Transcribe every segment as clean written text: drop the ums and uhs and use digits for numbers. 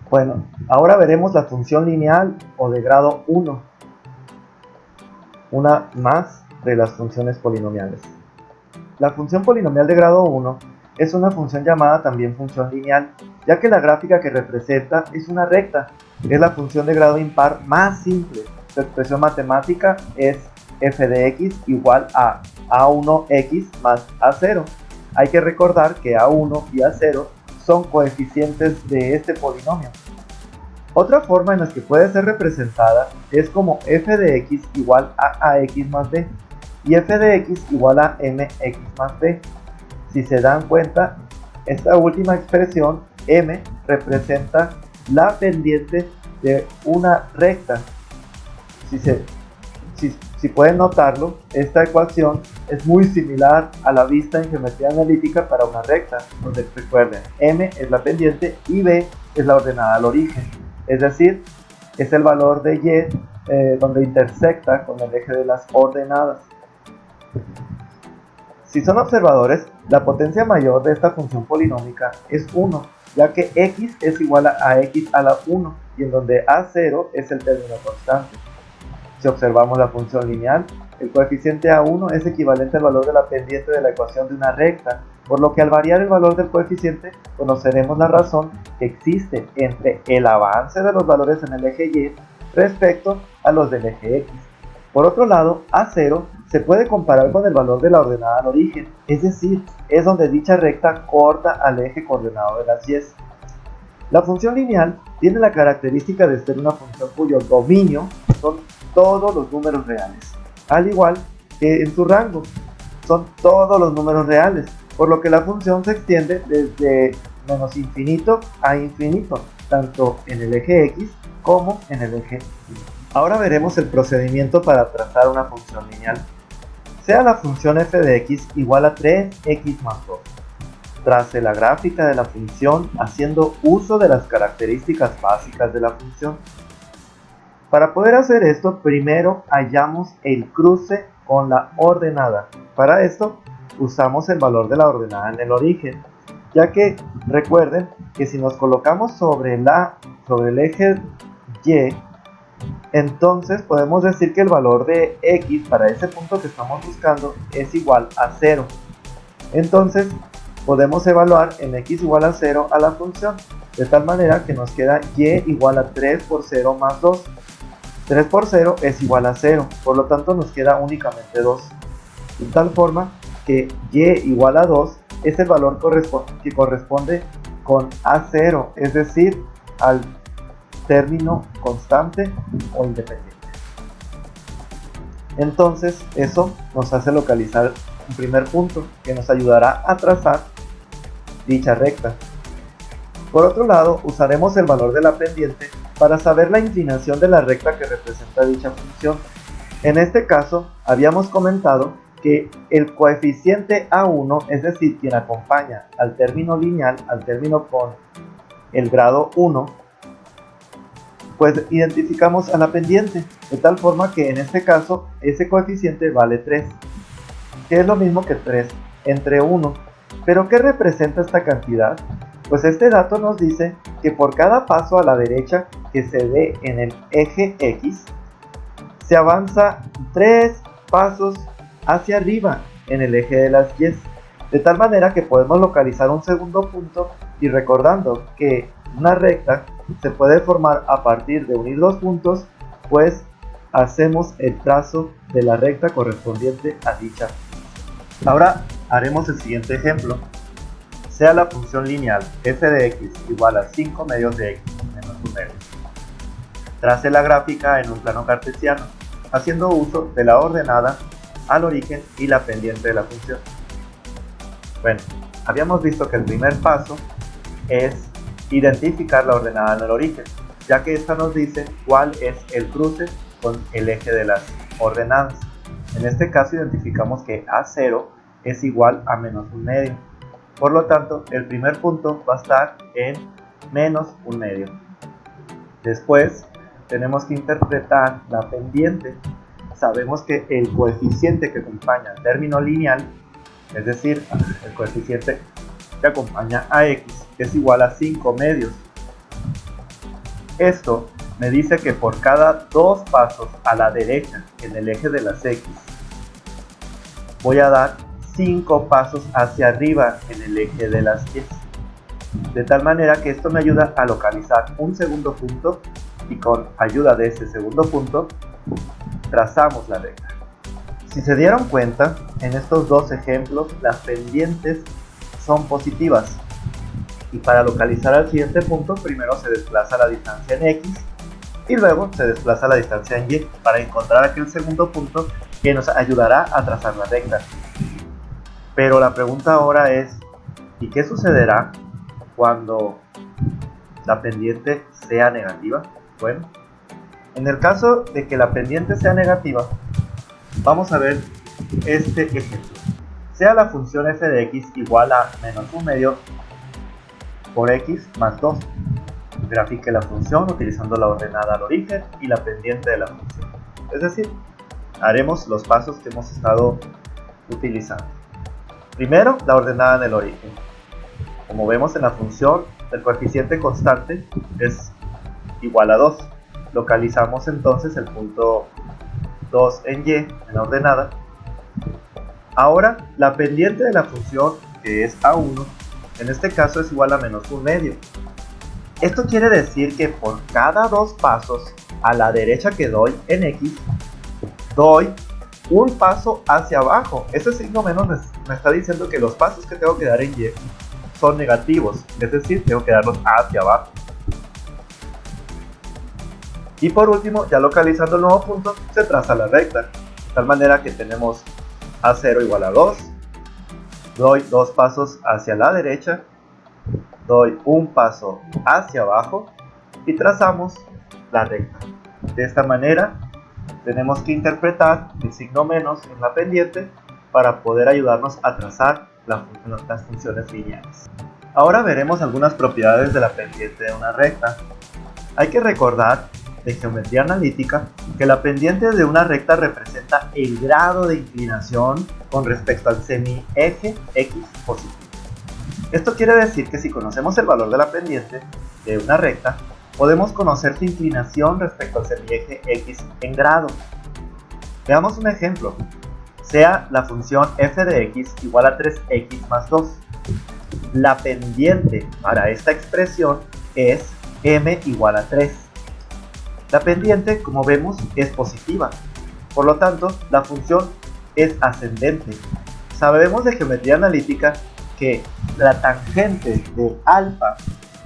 Bueno, ahora veremos la función lineal o de grado 1, una más de las funciones polinomiales. La función polinomial de grado 1 es una función llamada también función lineal, ya que la gráfica que representa es una recta. Es la función de grado impar más simple. Su expresión matemática es f de x igual a a1x más a0. Hay que recordar que a1 y a0 son coeficientes de este polinomio. Otra forma en la que puede ser representada es como f de x igual a ax más b y f de x igual a mx más b. Si se dan cuenta, esta última expresión, m, representa la pendiente de una recta. Si pueden notarlo, esta ecuación es muy similar a la vista en geometría analítica para una recta, donde recuerden, m es la pendiente y b es la ordenada al origen. Es decir, es el valor de y donde intersecta con el eje de las ordenadas. Si son observadores, la potencia mayor de esta función polinómica es 1, ya que x es igual a x a la 1, y en donde a0 es el término constante. Si observamos la función lineal, el coeficiente a1 es equivalente al valor de la pendiente de la ecuación de una recta, por lo que al variar el valor del coeficiente, conoceremos la razón que existe entre el avance de los valores en el eje y respecto a los del eje x. Por otro lado, a0 se puede comparar con el valor de la ordenada al origen, es decir, es donde dicha recta corta al eje coordenado de las y. La función lineal tiene la característica de ser una función cuyo dominio son todos los números reales, al igual que en su rango, son todos los números reales, por lo que la función se extiende desde menos infinito a infinito, tanto en el eje x como en el eje y. Ahora veremos el procedimiento para trazar una función lineal. Sea la función f de x igual a 3x más 2. Trace la gráfica de la función haciendo uso de las características básicas de la función. Para poder hacer esto, primero hallamos el cruce con la ordenada. Para esto, usamos el valor de la ordenada en el origen, ya que recuerden que si nos colocamos sobre el eje y, entonces podemos decir que el valor de x para ese punto que estamos buscando es igual a 0. Entonces podemos evaluar en x igual a 0 a la función, de tal manera que nos queda y igual a 3 por 0 más 2. 3 por 0 es igual a 0, por lo tanto nos queda únicamente 2. De tal forma que y igual a 2 es el valor que corresponde con a0, es decir, al término constante o independiente. Entonces eso nos hace localizar un primer punto que nos ayudará a trazar dicha recta. Por otro lado, usaremos el valor de la pendiente para saber la inclinación de la recta que representa dicha función. En este caso, habíamos comentado que el coeficiente a1, es decir, quien acompaña al término lineal, al término con el grado 1, pues identificamos a la pendiente, de tal forma que en este caso ese coeficiente vale 3, que es lo mismo que 3 entre 1. ¿Pero qué representa esta cantidad? Pues este dato nos dice que por cada paso a la derecha que se dé en el eje X, se avanza 3 pasos hacia arriba en el eje de las Y, de tal manera que podemos localizar un segundo punto, y recordando que una recta se puede formar a partir de unir dos puntos, pues hacemos el trazo de la recta correspondiente a dicha. Ahora haremos el siguiente ejemplo. Sea la función lineal f de x igual a 5 medios de x menos 1 medio. Trace la gráfica en un plano cartesiano, haciendo uso de la ordenada al origen y la pendiente de la función. Bueno, habíamos visto que el primer paso es identificar la ordenada en el origen, ya que esta nos dice cuál es el cruce con el eje de las ordenadas. En este caso identificamos que a0 es igual a menos 1 medio. Por lo tanto, el primer punto va a estar en menos 1 medio. Después, tenemos que interpretar la pendiente. Sabemos que el coeficiente que acompaña al término lineal, es decir, el coeficiente que acompaña a x, es igual a 5 medios. Esto me dice que por cada 2 pasos a la derecha en el eje de las X, voy a dar 5 pasos hacia arriba en el eje de las Y. De tal manera que esto me ayuda a localizar un segundo punto y con ayuda de ese segundo punto trazamos la recta. Si se dieron cuenta, en estos dos ejemplos las pendientes son positivas. Y para localizar al siguiente punto, primero se desplaza la distancia en X y luego se desplaza la distancia en Y para encontrar aquel segundo punto que nos ayudará a trazar la recta. Pero la pregunta ahora es, ¿y qué sucederá cuando la pendiente sea negativa? Bueno, en el caso de que la pendiente sea negativa, vamos a ver este ejemplo. Sea la función f de x igual a menos 1 medio por x más 2. Grafique la función utilizando la ordenada al origen y la pendiente de la función. Es decir, haremos los pasos que hemos estado utilizando. Primero, la ordenada en el origen. Como vemos en la función, el coeficiente constante es igual a 2. Localizamos entonces el punto 2 en y, en la ordenada. Ahora, la pendiente de la función, que es a1, en este caso es igual a menos 1 medio. Esto quiere decir que por cada 2 pasos a la derecha que doy en x, doy un paso hacia abajo. Ese signo menos me está diciendo que los pasos que tengo que dar en y son negativos, es decir, tengo que darlos hacia abajo. Y por último, ya localizando el nuevo punto, se traza la recta, de tal manera que tenemos a0 igual a 2, doy 2 pasos hacia la derecha, doy un paso hacia abajo y trazamos la recta. De esta manera, tenemos que interpretar el signo menos en la pendiente para poder ayudarnos a trazar las funciones lineales. Ahora veremos algunas propiedades de la pendiente de una recta. Hay que recordar de geometría analítica que la pendiente de una recta representa el grado de inclinación con respecto al semieje x positivo. Esto quiere decir que si conocemos el valor de la pendiente de una recta, podemos conocer su inclinación respecto al semieje x en grado. Veamos un ejemplo. Sea la función f de x igual a 3x más 2. La pendiente para esta expresión es m igual a 3. La pendiente, como vemos, es positiva. Por lo tanto, la función es ascendente. Sabemos de geometría analítica que la tangente de alfa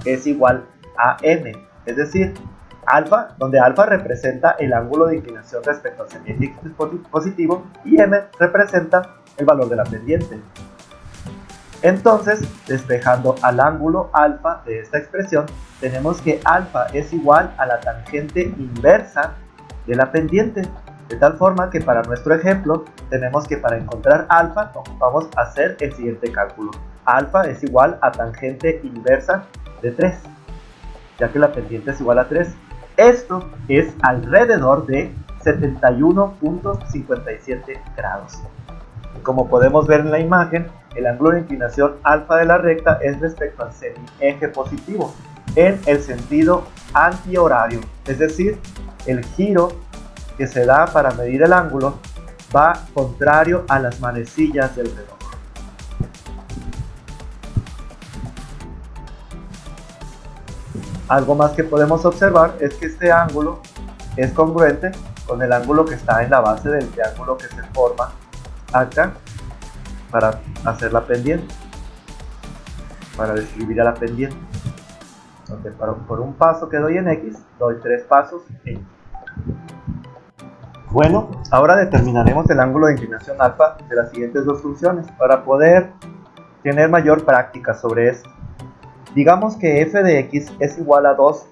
es igual a m, es decir, alfa, donde alfa representa el ángulo de inclinación respecto al semieje x positivo y m representa el valor de la pendiente. Entonces, despejando al ángulo alfa de esta expresión, tenemos que alfa es igual a la tangente inversa de la pendiente, de tal forma que para nuestro ejemplo, tenemos que para encontrar alfa, vamos a hacer el siguiente cálculo. Alfa es igual a tangente inversa de 3, ya que la pendiente es igual a 3. Esto es alrededor de 71.57 grados. Como podemos ver en la imagen, el ángulo de inclinación alfa de la recta es respecto al semieje positivo en el sentido antihorario, es decir, el giro que se da para medir el ángulo va contrario a las manecillas del reloj. Algo más que podemos observar es que este ángulo es congruente con el ángulo que está en la base del triángulo que se forma acá para hacer la pendiente, para describir a la pendiente. Entonces, por un paso que doy en x, doy 3 pasos en y. Bueno, ahora determinaremos el ángulo de inclinación alfa de las siguientes dos funciones para poder tener mayor práctica sobre esto. Digamos que f de x es igual a 2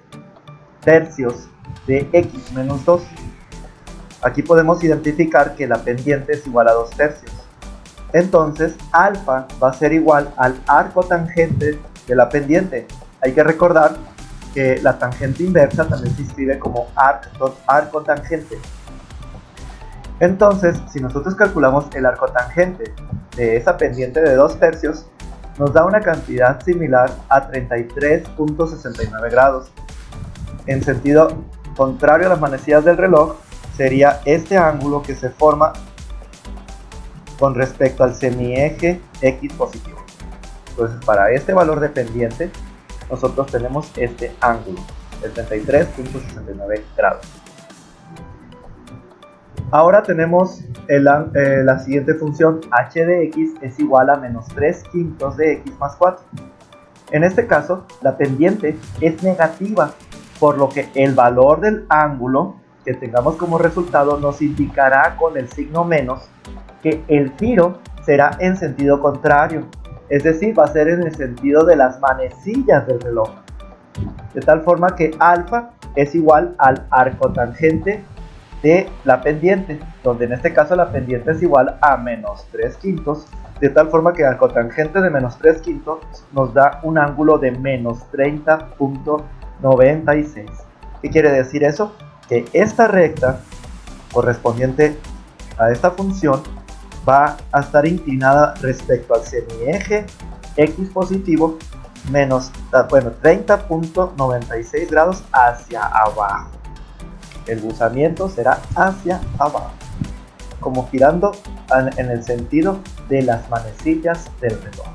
tercios de x menos 2. Aquí podemos identificar que la pendiente es igual a 2 tercios. Entonces, alfa va a ser igual al arco tangente de la pendiente. Hay que recordar que la tangente inversa también se escribe como arco tangente. Entonces, si nosotros calculamos el arco tangente de esa pendiente de 2 tercios, nos da una cantidad similar a 33.69 grados. en sentido contrario a las manecillas del reloj, sería este ángulo que se forma con respecto al semieje X positivo. Entonces, para este valor de pendiente, nosotros tenemos este ángulo, el 33.69 grados. Ahora tenemos la siguiente función, h de x es igual a menos 3/5 de x más 4. En este caso, la pendiente es negativa, por lo que el valor del ángulo que tengamos como resultado nos indicará con el signo menos que el giro será en sentido contrario, es decir, va a ser en el sentido de las manecillas del reloj, de tal forma que alfa es igual al arco tangente de la pendiente, donde en este caso la pendiente es igual a menos 3/5, de tal forma que el cotangente de menos 3/5 nos da un ángulo de menos 30.96. ¿Qué quiere decir eso? Que esta recta correspondiente a esta función va a estar inclinada respecto al semieje X positivo menos 30.96 grados hacia abajo. El buzamiento será hacia abajo, como girando en el sentido de las manecillas del reloj.